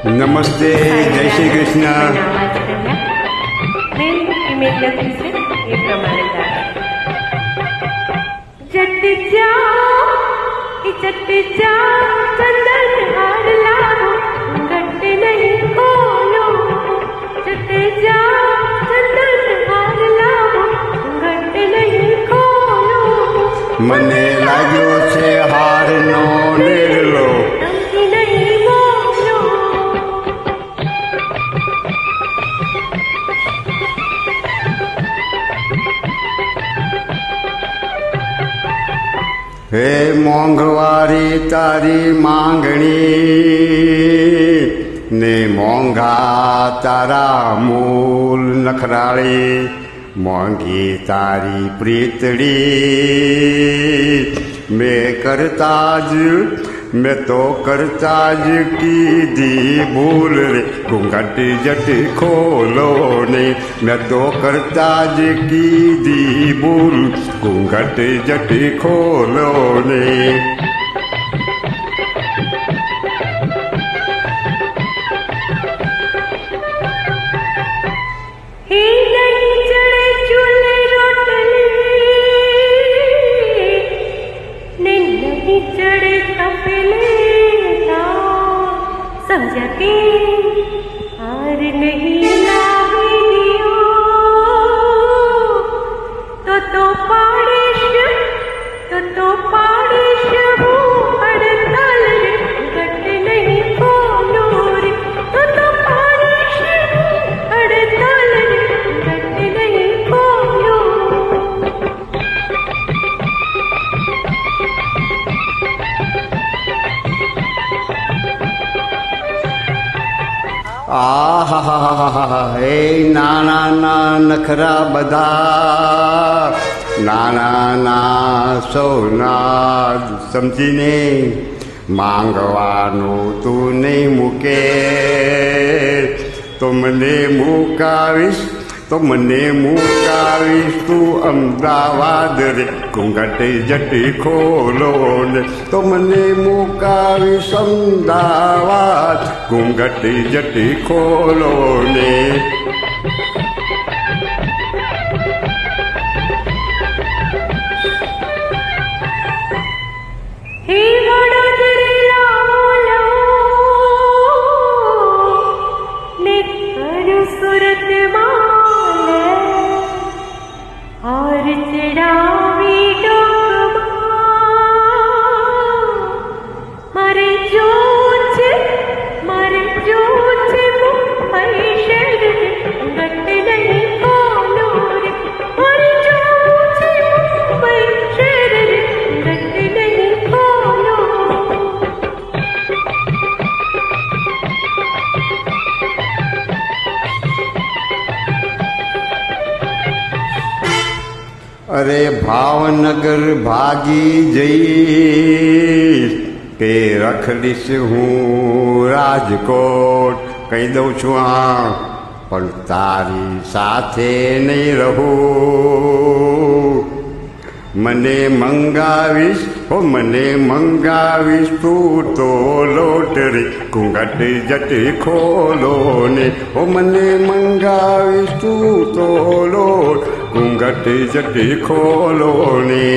નમસ્તે, જય શ્રી કૃષ્ણ. મેં ઇમેજ લખી છે એ પ્રમાણે ગાતા. જટ જા ચંદન હાર લાવો ઘટ નહીં ખોલો. જટ જા ચંદન હાર લાવો ઘટ નહીં ખોલો. મને લાગ્યો છે હારનો ડેલો. તમથી નહીં બોલો. હે મોંઘવારી તારી માંગણી ને મોંઘા તારા મૂલ નખરાળી. મોંઘી તારી પ્રીતડી મેં તો કરતા જ કીધી ભૂલ રે. ઘૂંઘટ જટ ખોલો ને મેં તો કરતા જ કીધી ભૂલ. ઘૂંઘટ જટ ખોલો ને. હે નહીં ચડે ચૂલે રોટલી ને નહીં ચડે તપેલે. સમજ્યા કે હાર નહીં લાવી તો પાડીશ હું હડતાલ રે. ઘટ નહીં ખોલો રે તો પાડીશ હું હડતાલ રે. ઘટ નહીં ખોલો. આહાહાહાહા. હે નાના નખરા બધા, નાના સૌના સમજીને માંગવાનું તું નહીં મૂકે તો મને મૂકાવીશ તું અમદાવાદ રે. ઘૂંઘટ જટ ખોલો ને તો મને મૂકાવીશ અમદાવાદ. ઘૂંઘટ જટ ખોલો ને. હે વડોદરા ને કરું સુરતમાં હાર ચડાવી ડોકમાં. મારે જો છે મુંબઈ શહેર રે. ઘટ નહીં ખોલો રે. મારે જો છે મુંબઈ શહેર રે. ઘટ નહીં ખોલો. અરે ભાવનગર ભાગી જઈશ કે રખડીશ હું રાજકોટ. કહી દઉં છું હા, પણ તારી સાથે નહીં રહું. મને મંગાવીશ તું તો લોટ રે. ઘૂંઘટ જટ ખોલો ને મને મંગાવીશ તું તો લોટ. ઘૂંઘટ જટ ખોલો ને.